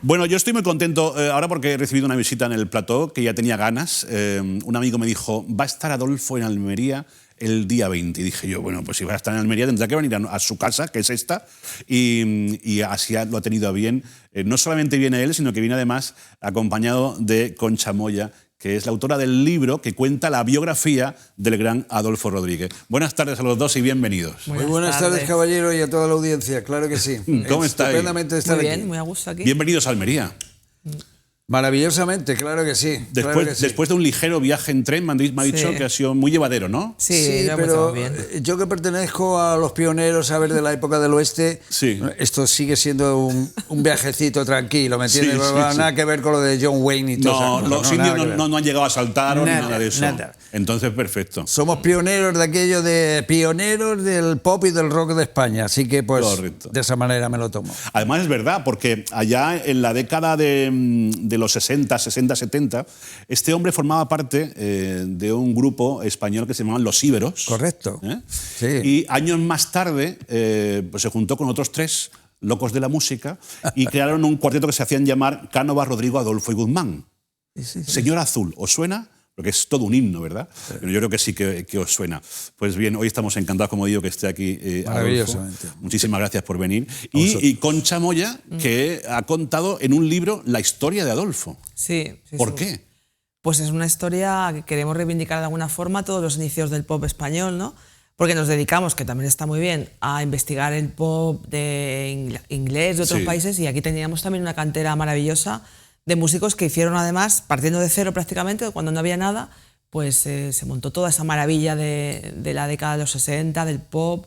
Bueno, yo estoy muy contento ahora porque he recibido una visita en el plató que ya tenía ganas. Un amigo me dijo, va a estar Adolfo en Almería el día 20. Y dije yo, bueno, pues si va a estar en Almería tendrá que venir a su casa, que es esta, y así lo ha tenido a bien. No solamente viene él, sino que viene además acompañado de Concha Moya, que es la autora del libro que cuenta la biografía del gran Adolfo Rodríguez. Buenas tardes a los dos y bienvenidos. Muy buenas tardes, caballero, y a toda la audiencia, claro que sí. ¿Cómo estáis? Estupendamente estar Muy aquí. bien, muy a gusto aquí. Bienvenidos a Almería. Maravillosamente, claro que sí. Después de un ligero viaje en tren, me ha dicho que ha sido muy llevadero, ¿no? Sí, lo hemos pero pasado bien. yo que pertenezco a los pioneros, a ver, de la época del oeste, Sí. esto sigue siendo un viajecito tranquilo, ¿me entiendes? Sí, sí, Nada sí. que ver con lo de John Wayne y todo eso. Los indios no han llegado a saltar ni Nada, nada de eso. nada. Entonces, perfecto. Somos pioneros de aquello de pioneros del pop y del rock de España, así que pues Correcto. de esa manera me lo tomo. Además es verdad, porque allá en la década de los 60, 70, este hombre formaba parte de un grupo español que se llamaban Los Íberos. Correcto. Sí. Y años más tarde pues se juntó con otros tres locos de la música y crearon un cuarteto que se hacían llamar Cánovas, Rodrigo, Adolfo y Guzmán. Sí. Señor Azul, ¿os suena? Porque es todo un himno, ¿verdad? Pero yo creo que sí que os suena. Pues bien, hoy estamos encantados, como digo, que esté aquí Adolfo. Maravillosamente. Muchísimas gracias por venir. Y Concha Moya, que ha contado en un libro la historia de Adolfo. Sí. ¿Por qué? Pues es una historia que queremos reivindicar de alguna forma todos los inicios del pop español, ¿no? Porque nos dedicamos, que también está muy bien, a investigar el pop de inglés de otros países, y aquí teníamos también una cantera maravillosa de músicos que hicieron, además, partiendo de cero prácticamente, cuando no había nada, pues se montó toda esa maravilla de la década de los 60, del pop,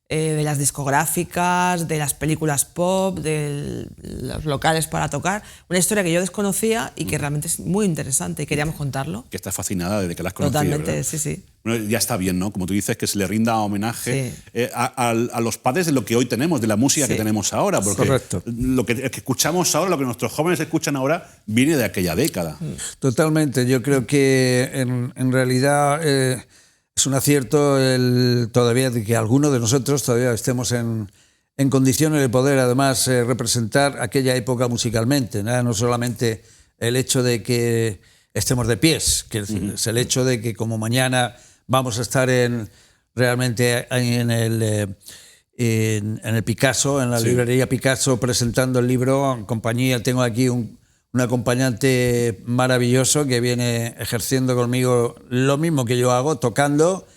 de las discográficas, de las películas pop, de los locales para tocar. Una historia que yo desconocía y que realmente es muy interesante y queríamos contarlo. Que estás fascinada desde que la has conocido. Totalmente, ¿verdad? sí. Bueno, ya está bien, ¿no? Como tú dices, que se le rinda homenaje a los padres de lo que hoy tenemos, de la música que tenemos ahora. Porque correcto. Lo que escuchamos ahora, lo que nuestros jóvenes escuchan ahora, viene de aquella década. Totalmente. Yo creo que en realidad es un acierto todavía de que algunos de nosotros todavía estemos en condiciones de poder, además, representar aquella época musicalmente. No solamente el hecho de que estemos de pies, que es el hecho de que como mañana vamos a estar realmente en el Picasso, en la librería Picasso, presentando el libro en compañía. Tengo aquí un acompañante maravilloso que viene ejerciendo conmigo lo mismo que yo hago, tocando.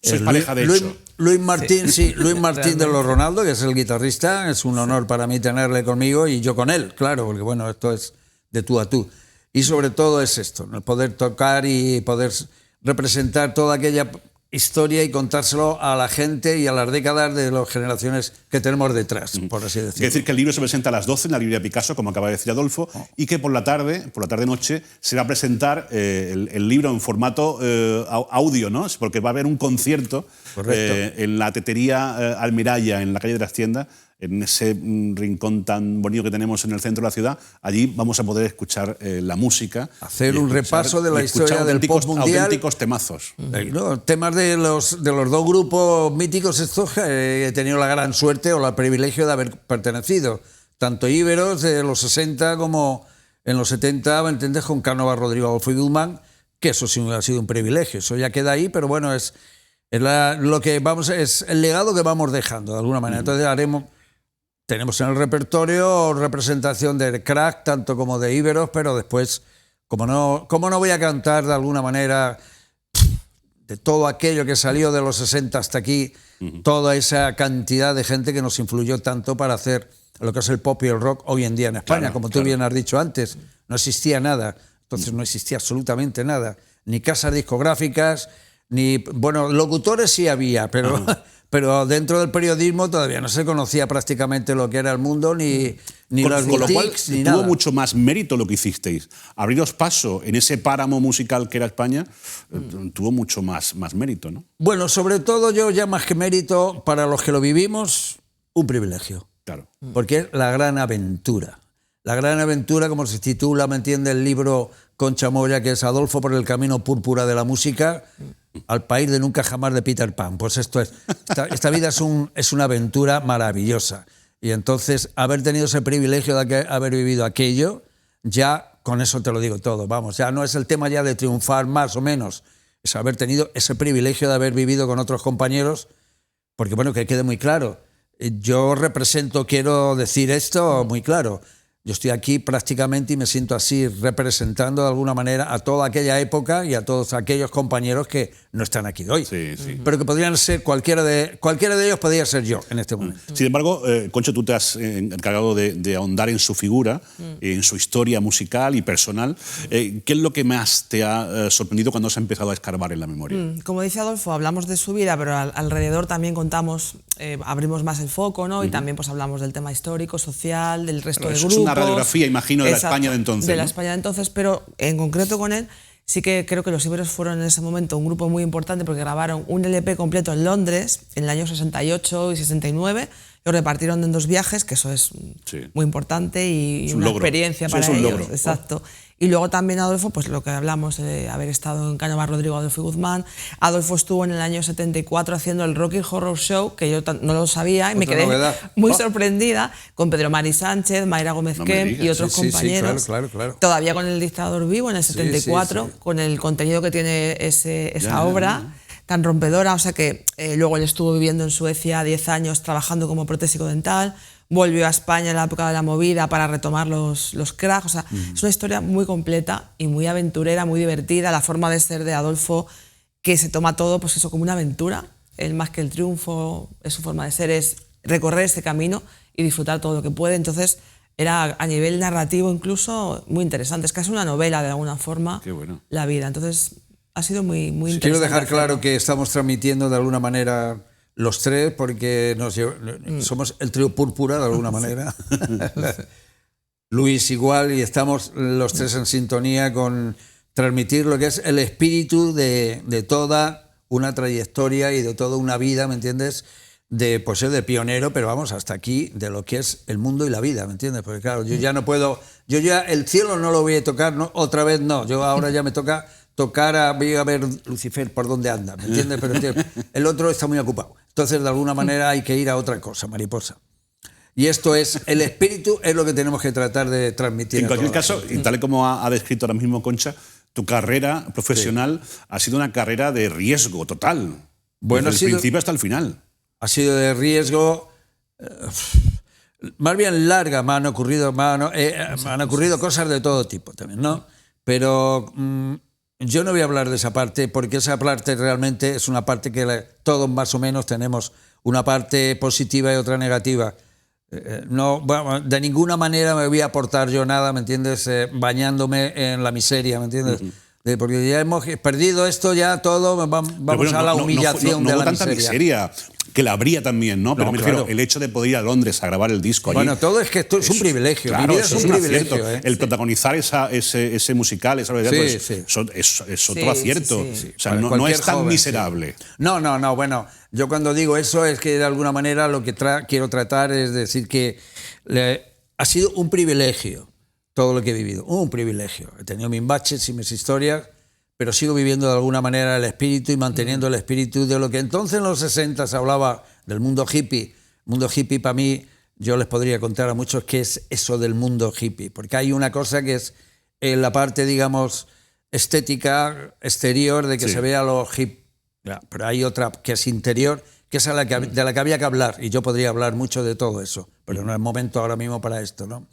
Sois pareja, de hecho. Luis Martín, Luis Martín de los Ronaldo, que es el guitarrista. Es un honor para mí tenerle conmigo y yo con él, claro, porque bueno, esto es de tú a tú. Y sobre todo es esto, ¿no? Poder tocar y poder representar toda aquella historia y contárselo a la gente y a las décadas de las generaciones que tenemos detrás, por así decirlo. Es decir, que el libro se presenta a las 12 en la librería Picasso, como acaba de decir Adolfo, y que por la tarde-noche, se va a presentar el libro en formato audio, ¿no? Porque va a haber un concierto en la tetería Almiralla, en la calle de las Tiendas, en ese rincón tan bonito que tenemos en el centro de la ciudad. Allí vamos a poder escuchar la música. Hacer un repaso de la historia del pop mundial. Auténticos temazos. No, temas de los dos grupos míticos estos que he tenido la gran suerte o el privilegio de haber pertenecido. Tanto Íberos de los 60 como en los 70, ¿me entiendes? Con Cánovas, Rodrigo, Adolfo y Guzmán, que eso sí ha sido un privilegio. Eso ya queda ahí, pero bueno, es el legado que vamos dejando de alguna manera. Entonces tenemos en el repertorio representación de Crack, tanto como de Íberos, pero después, ¿cómo no voy a cantar de alguna manera de todo aquello que salió de los 60 hasta aquí, toda esa cantidad de gente que nos influyó tanto para hacer lo que es el pop y el rock hoy en día en España? Como tú bien has dicho antes, no existía nada, entonces no existía absolutamente nada, ni casas discográficas, ni, bueno, locutores sí había, pero dentro del periodismo todavía no se conocía prácticamente lo que era el mundo, ni las con lo cual boutiques, ni tuvo nada. mucho más mérito lo que hicisteis. Abriros paso en ese páramo musical que era España, tuvo mucho más mérito, ¿no? Bueno, sobre todo yo, ya más que mérito, para los que lo vivimos, un privilegio. Claro. Porque es la gran aventura. La gran aventura, como se titula, ¿me entiende?, el libro Concha Moya, que es Adolfo por el camino púrpura de la música, al país de nunca jamás de Peter Pan. Pues esto es, esta vida es una aventura maravillosa. Y entonces, haber tenido ese privilegio de haber vivido aquello, ya con eso te lo digo todo. Vamos, ya no es el tema ya de triunfar más o menos, es haber tenido ese privilegio de haber vivido con otros compañeros, porque bueno, que quede muy claro. Yo represento, quiero decir esto muy claro, yo estoy aquí prácticamente y me siento así representando de alguna manera a toda aquella época y a todos aquellos compañeros que no están aquí hoy. Sí, sí. Pero que podrían ser, cualquiera de ellos podría ser yo en este momento. Sin embargo, Concho, tú te has encargado de ahondar en su figura, en su historia musical y personal. ¿Qué es lo que más te ha sorprendido cuando has empezado a escarbar en la memoria? Como dice Adolfo, hablamos de su vida, pero alrededor también contamos, abrimos más el foco, ¿no? Y también pues hablamos del tema histórico, social, del resto de grupos. Es una radiografía, imagino, de Exacto, la España de entonces. De la ¿no? España de entonces, pero en concreto con él, sí que creo que los Íberos fueron en ese momento un grupo muy importante porque grabaron un LP completo en Londres en el año 68 y 69. Lo repartieron en 2 viajes, que eso es muy importante y una logro. experiencia para es un ellos. logro. Exacto. Y luego también Adolfo, pues lo que hablamos de haber estado en Cánovas Rodrigo, Adolfo y Guzmán. Adolfo estuvo en el año 74 haciendo el Rocky Horror Show, que yo no lo sabía y me quedé muy sorprendida, con Pedro Mari Sánchez, Mayra Gómez Kemp y otros compañeros. Claro. Todavía con El dictador vivo en el 74, con el contenido que tiene esa obra tan rompedora. O sea que luego él estuvo viviendo en Suecia 10 años trabajando como protésico dental. Volvió a España en la época de la movida para retomar los cracks. O sea, es una historia muy completa y muy aventurera, muy divertida. La forma de ser de Adolfo, que se toma todo pues eso como una aventura. Él, más que el triunfo, es su forma de ser, es recorrer ese camino y disfrutar todo lo que puede. Entonces, era a nivel narrativo incluso muy interesante. Es casi una novela de alguna forma. Qué bueno. La vida. Entonces, ha sido muy interesante. Quiero dejar claro que estamos transmitiendo de alguna manera los tres, porque somos el trío púrpura de alguna manera. Luis igual, y estamos los tres en sintonía con transmitir lo que es el espíritu de toda una trayectoria y de toda una vida, ¿me entiendes? De pionero, pero vamos, hasta aquí, de lo que es el mundo y la vida, ¿me entiendes? Porque claro, yo ya no puedo, yo ya el cielo no lo voy a tocar, no, otra vez no, yo ahora ya me toca voy a ver Lucifer por dónde anda, ¿me entiendes? Pero el otro está muy ocupado. Entonces, de alguna manera hay que ir a otra cosa, mariposa. Y esto es, el espíritu es lo que tenemos que tratar de transmitir. En cualquier caso, y tal y como ha descrito ahora mismo Concha, tu carrera profesional ha sido una carrera de riesgo total. Bueno, desde el principio hasta el final. Ha sido de riesgo, más bien larga, me han ocurrido cosas de todo tipo también, ¿no? Pero yo no voy a hablar de esa parte, porque esa parte realmente es una parte que todos más o menos tenemos, una parte positiva y otra negativa. No, bueno, de ninguna manera me voy a aportar yo nada, ¿me entiendes? Bañándome en la miseria, ¿me entiendes? Porque ya hemos perdido esto, ya todo, vamos a la humillación de la tanta miseria, que la habría también, ¿no? Pero me refiero, el hecho de poder ir a Londres a grabar el disco allí. Bueno, todo es que esto es un privilegio. Claro, eso es un privilegio. El protagonizar ese musical, esa realidad, es otro acierto. O sea, no es tan miserable. No, bueno, yo cuando digo eso es que de alguna manera lo que quiero tratar es decir que ha sido un privilegio todo lo que he vivido, un privilegio. He tenido mis baches y mis historias, pero sigo viviendo de alguna manera el espíritu y manteniendo el espíritu de lo que entonces en los 60 se hablaba del mundo hippie. El mundo hippie para mí, yo les podría contar a muchos qué es eso del mundo hippie, porque hay una cosa que es la parte, digamos, estética, exterior, de que se vea lo hip, pero hay otra que es interior, que es de la que había que hablar, y yo podría hablar mucho de todo eso, pero no es momento ahora mismo para esto, ¿no?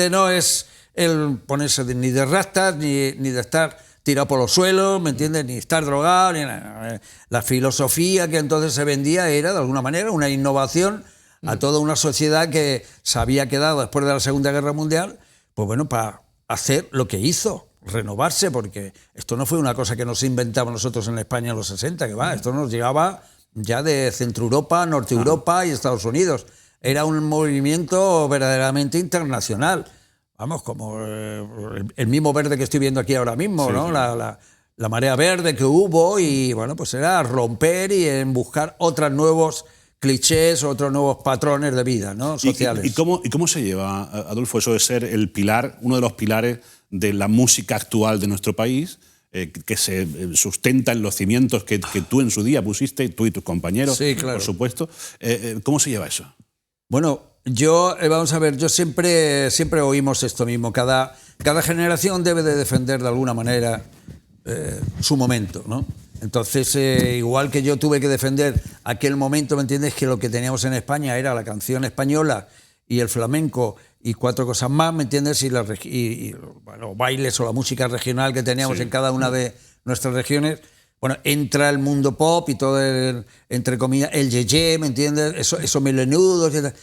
No es el ponerse ni de rastas, ni de estar tirado por los suelos, ¿me entiendes? Ni estar drogado, ni nada. La filosofía que entonces se vendía era, de alguna manera, una innovación a toda una sociedad que se había quedado después de la Segunda Guerra Mundial, pues bueno, para hacer lo que hizo, renovarse, porque esto no fue una cosa que nos inventamos nosotros en España en los 60, que va, esto nos llegaba ya de Centro Europa, Norte Europa y Estados Unidos. Era un movimiento verdaderamente internacional. Vamos, como el mismo verde que estoy viendo aquí ahora mismo, ¿no? La marea verde que hubo, y bueno, pues era romper y en buscar otros nuevos clichés, otros nuevos patrones de vida, ¿no? Sociales. ¿Y cómo se lleva, Adolfo, eso de ser el pilar, uno de los pilares de la música actual de nuestro país, que se sustenta en los cimientos que tú en su día pusiste, tú y tus compañeros, por supuesto? ¿Cómo se lleva eso? Bueno, Vamos a ver, yo siempre oímos esto mismo. Cada generación debe de defender de alguna manera su momento, ¿no? Entonces, igual que yo tuve que defender aquel momento, ¿me entiendes? Que lo que teníamos en España era la canción española y el flamenco y 4 cosas más, ¿me entiendes? Y bueno, bailes o la música regional que teníamos en cada una de nuestras regiones. Bueno, entra el mundo pop y todo, entre comillas, el yeye, ¿me entiendes? Esos melenudos y tal.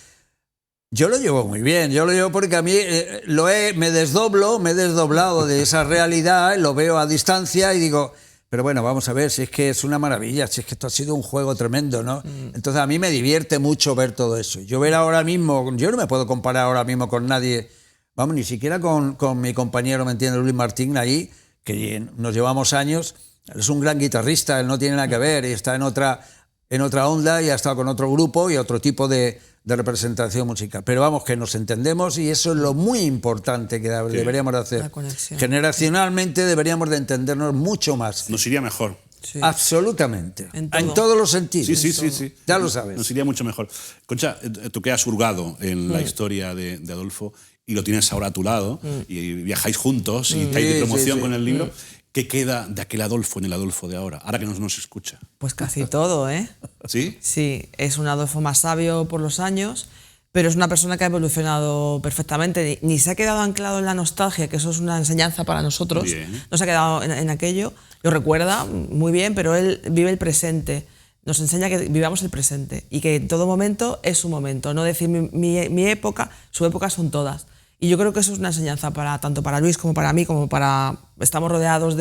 Yo lo llevo muy bien, yo lo llevo porque a mí me he desdoblado de esa realidad, lo veo a distancia y digo, pero bueno, vamos a ver, si es que es una maravilla, si es que esto ha sido un juego tremendo, ¿no? Entonces a mí me divierte mucho ver todo eso. Yo ver ahora mismo, yo no me puedo comparar ahora mismo con nadie, vamos, ni siquiera con mi compañero, ¿me entiendes? Luis Martín ahí, que nos llevamos años, él es un gran guitarrista, él no tiene nada que ver, y está en otra onda y ha estado con otro grupo y otro tipo de representación musical. Pero vamos, que nos entendemos y eso es lo muy importante que deberíamos de hacer. Generacionalmente deberíamos de entendernos mucho más. Nos iría mejor. Sí. Absolutamente. En todos los sentidos. Sí. Ya lo sabes. Nos iría mucho mejor. Concha, tú que has hurgado en la historia de Adolfo y lo tienes ahora a tu lado y viajáis juntos y estáis de promoción con el libro, ¿qué queda de aquel Adolfo en el Adolfo de ahora? Ahora que nos escucha. Pues casi todo, ¿eh? ¿Sí? Sí, es un Adolfo más sabio por los años, pero es una persona que ha evolucionado perfectamente. Ni se ha quedado anclado en la nostalgia, que eso es una enseñanza para nosotros. Bien. No se ha quedado en aquello. Lo recuerda muy bien, pero él vive el presente. Nos enseña que vivamos el presente y que en todo momento es su momento. No decir mi época, su época son todas. Y yo creo que eso es una enseñanza tanto para Luis como para mí, como para... Estamos rodeados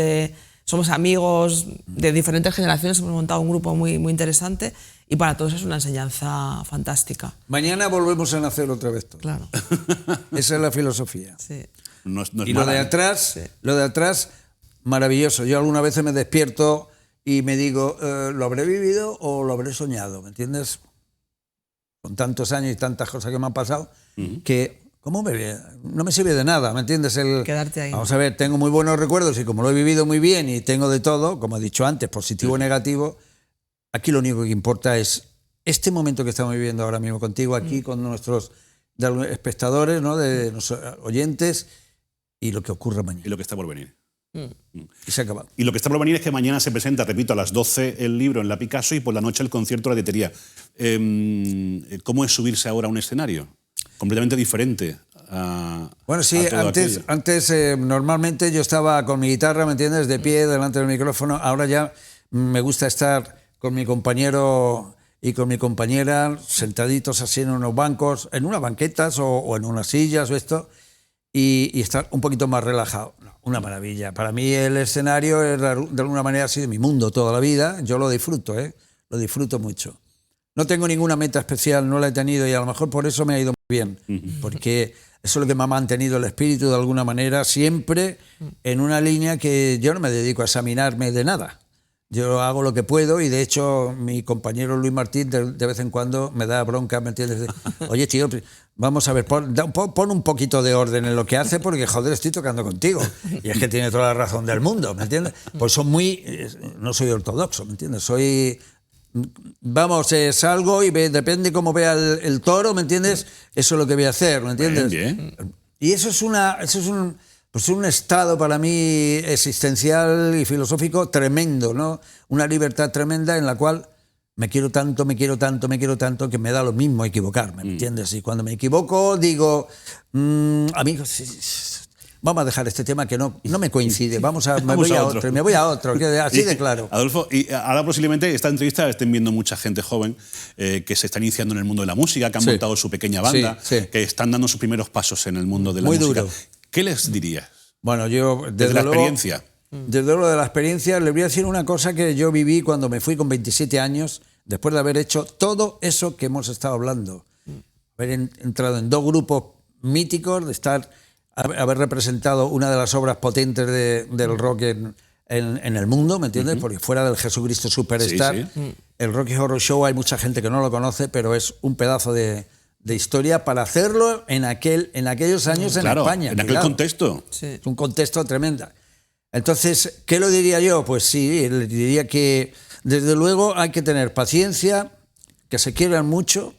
somos amigos de diferentes generaciones, hemos montado un grupo muy, muy interesante y para todos es una enseñanza fantástica. Mañana volvemos a nacer otra vez todos. Claro. Esa es la filosofía. Sí. No es y mala, lo de atrás, maravilloso. Yo alguna vez me despierto y me digo, ¿lo habré vivido o lo habré soñado? ¿Me entiendes? Con tantos años y tantas cosas que me han pasado, que... ¿Cómo no me sirve de nada, ¿me entiendes? Quedarte ahí. Vamos a ver, tengo muy buenos recuerdos y como lo he vivido muy bien y tengo de todo, como he dicho antes, positivo o negativo, aquí lo único que importa es este momento que estamos viviendo ahora mismo contigo, aquí con nuestros espectadores, ¿no? De nuestros oyentes y lo que ocurra mañana. Y lo que está por venir. Y se acaba. Y lo que está por venir es que mañana se presenta, repito, a las 12 el libro en la Picasso y por la noche el concierto en la Tetería. ¿Cómo es subirse ahora a un escenario? Completamente diferente bueno, sí, antes normalmente yo estaba con mi guitarra, ¿me entiendes?, de pie delante del micrófono. Ahora ya me gusta estar con mi compañero y con mi compañera sentaditos así en unos bancos, en unas banquetas o en unas sillas o esto, y estar un poquito más relajado. Una maravilla. Para mí el escenario es, de alguna manera, ha sido mi mundo toda la vida. Yo lo disfruto, lo disfruto mucho. No tengo ninguna meta especial, no la he tenido y a lo mejor por eso me ha ido muy bien, porque eso es lo que me ha mantenido el espíritu de alguna manera, siempre en una línea que yo no me dedico a examinarme de nada. Yo hago lo que puedo y de hecho mi compañero Luis Martín de vez en cuando me da bronca, ¿me entiendes? Oye, tío, vamos a ver, pon un poquito de orden en lo que hace porque, joder, estoy tocando contigo. Y es que tiene toda la razón del mundo, ¿me entiendes? Pues no soy ortodoxo, ¿me entiendes? Vamos, salgo y depende cómo vea el toro, ¿me entiendes? Eso es lo que voy a hacer, ¿me entiendes? Bien. Y eso es un estado para mí existencial y filosófico tremendo, ¿no? Una libertad tremenda en la cual me quiero tanto que me da lo mismo equivocarme, ¿me entiendes? Y cuando me equivoco digo, amigos, vamos a dejar este tema que no me coincide, me voy a otro, así de claro. Adolfo, y ahora posiblemente esta entrevista la estén viendo mucha gente joven que se está iniciando en el mundo de la música, que han montado su pequeña banda, que están dando sus primeros pasos en el mundo de la música. Muy duro. ¿Qué les dirías? Bueno, yo desde la experiencia. Desde luego de la experiencia, les voy a decir una cosa que yo viví cuando me fui con 27 años, después de haber hecho todo eso que hemos estado hablando. Haber entrado en 2 grupos míticos, de haber representado una de las obras potentes del rock en el mundo, ¿me entiendes? Porque fuera del Jesucristo Superstar, el Rocky Horror Show hay mucha gente que no lo conoce, pero es un pedazo de historia para hacerlo en aquellos años en España. En aquel contexto. Sí. Es un contexto tremendo. Entonces, ¿qué lo diría yo? Pues sí, le diría que desde luego hay que tener paciencia, que se quieran mucho,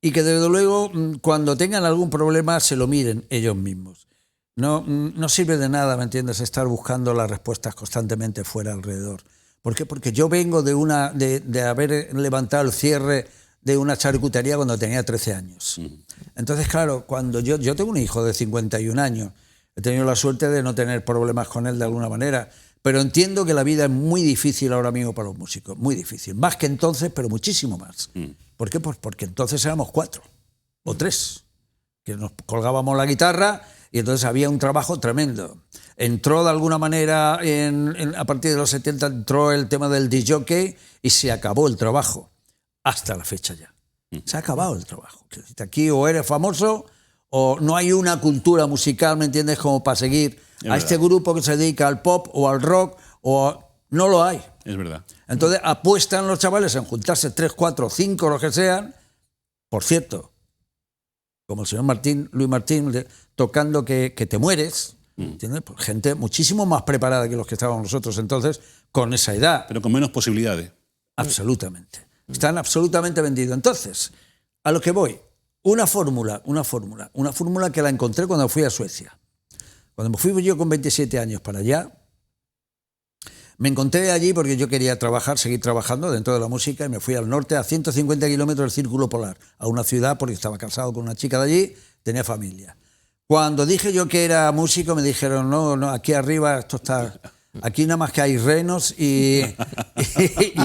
y que desde luego cuando tengan algún problema se lo miren ellos mismos. No sirve de nada, ¿me entiendes?, estar buscando las respuestas constantemente fuera alrededor. ¿Por qué? Porque yo vengo de haber levantado el cierre de una charcutería cuando tenía 13 años. Entonces, claro, cuando yo tengo un hijo de 51 años, he tenido la suerte de no tener problemas con él de alguna manera, pero entiendo que la vida es muy difícil ahora mismo para los músicos, muy difícil. Más que entonces, pero muchísimo más. ¿Por qué? Pues porque entonces éramos 4 o 3, que nos colgábamos la guitarra y entonces había un trabajo tremendo. Entró de alguna manera, a partir de los 70, entró el tema del disc jockey y se acabó el trabajo. Hasta la fecha ya. Se ha acabado el trabajo. Aquí o eres famoso o no hay una cultura musical, ¿me entiendes?, como para seguir a este grupo que se dedica al pop o al rock, no lo hay. Es verdad. Entonces apuestan los chavales en juntarse 3, 4, 5, lo que sean. Por cierto, como el señor Luis Martín, tocando que te mueres, ¿entiendes? Pues gente muchísimo más preparada que los que estábamos nosotros entonces, con esa edad. Pero con menos posibilidades. Absolutamente. Están absolutamente vendidos. Entonces, a lo que voy, una fórmula que la encontré cuando fui a Suecia. Cuando me fui yo con 27 años para allá, me encontré allí porque yo quería seguir trabajando dentro de la música, y me fui al norte a 150 kilómetros del Círculo Polar, a una ciudad porque estaba casado con una chica de allí, tenía familia. Cuando dije yo que era músico, me dijeron, no, aquí arriba esto está... Aquí nada más que hay renos y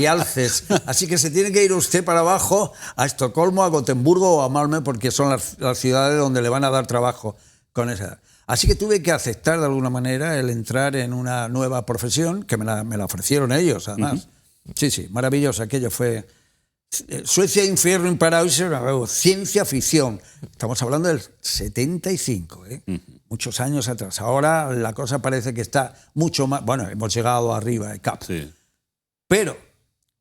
alces. Así que se tiene que ir usted para abajo a Estocolmo, a Gotemburgo o a Malmö, porque son las ciudades donde le van a dar trabajo con esa. Así que tuve que aceptar de alguna manera el entrar en una nueva profesión, que me la ofrecieron ellos, además. Sí, maravilloso. Aquello fue Suecia, infierno en paraíso, ciencia ficción. Estamos hablando del 75, muchos años atrás. Ahora la cosa parece que está mucho más... Bueno, hemos llegado arriba, cap. Sí. Pero,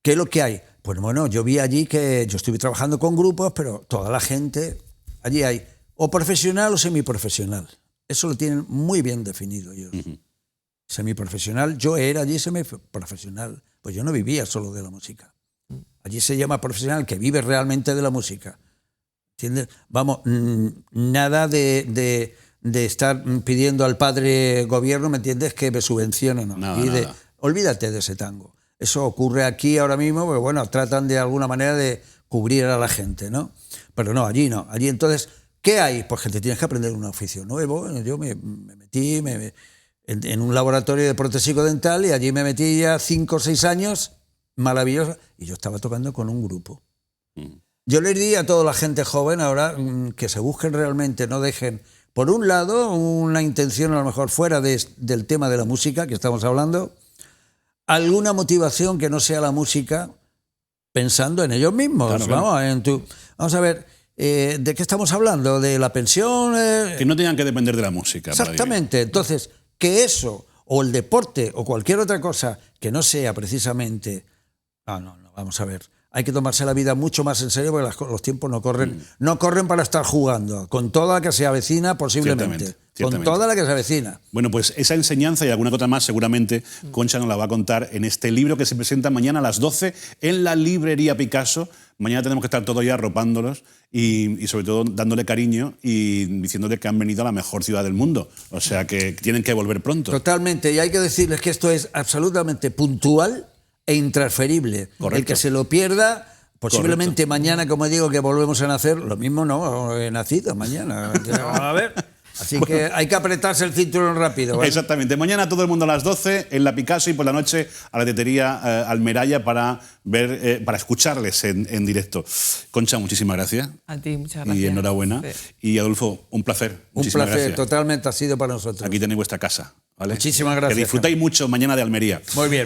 ¿qué es lo que hay? Pues bueno, yo vi allí que yo estuve trabajando con grupos, pero toda la gente, allí hay o profesional o semiprofesional. Eso lo tienen muy bien definido ellos. Semiprofesional, yo era allí semiprofesional, pues yo no vivía solo de la música. Allí se llama profesional que vive realmente de la música. ¿Entiendes? Vamos, nada de estar pidiendo al padre gobierno, ¿me entiendes?, que me subvencione. No. Nada. Olvídate de ese tango. Eso ocurre aquí ahora mismo, porque bueno, tratan de alguna manera de cubrir a la gente, ¿no? Pero no, allí no. Allí entonces, ¿qué hay? Pues que te tienes que aprender un oficio nuevo. Yo me metí en un laboratorio de protésico dental y allí me metí ya 5 o 6 años, maravilloso, y yo estaba tocando con un grupo. Yo les diría a toda la gente joven ahora que se busquen realmente, no dejen, por un lado, una intención a lo mejor fuera del tema de la música que estamos hablando, alguna motivación que no sea la música, pensando en ellos mismos. Claro. Vamos a ver, ¿de qué estamos hablando? ¿De la pensión? Que no tengan que depender de la música. Exactamente. Entonces, que eso, o el deporte, o cualquier otra cosa que no sea precisamente... No, vamos a ver. Hay que tomarse la vida mucho más en serio porque los tiempos no corren para estar jugando. Con toda la que se avecina, posiblemente. Ciertamente. Con toda la que se avecina. Bueno, pues esa enseñanza y alguna cosa más seguramente Concha nos la va a contar en este libro que se presenta mañana a las 12 en la librería Picasso. Mañana tenemos que estar todos ya arropándolos y sobre todo dándole cariño y diciéndole que han venido a la mejor ciudad del mundo. O sea que tienen que volver pronto. Totalmente. Y hay que decirles que esto es absolutamente puntual e intransferible. Correcto. El que se lo pierda, posiblemente mañana, como digo, que volvemos a nacer, lo mismo no, he nacido mañana. A ver. Así que hay que apretarse el cinturón rápido, ¿vale? Exactamente. Mañana todo el mundo a las 12 en la Picasso y por la noche a la tetería Almeraya para escucharles en directo. Concha, muchísimas gracias. A ti, muchas gracias. Y enhorabuena. Sí. Y Adolfo, un placer. Muchísimas gracias. Totalmente ha sido para nosotros. Aquí tenéis vuestra casa, ¿vale? Muchísimas gracias. Que disfrutáis mucho mañana de Almería. Muy bien.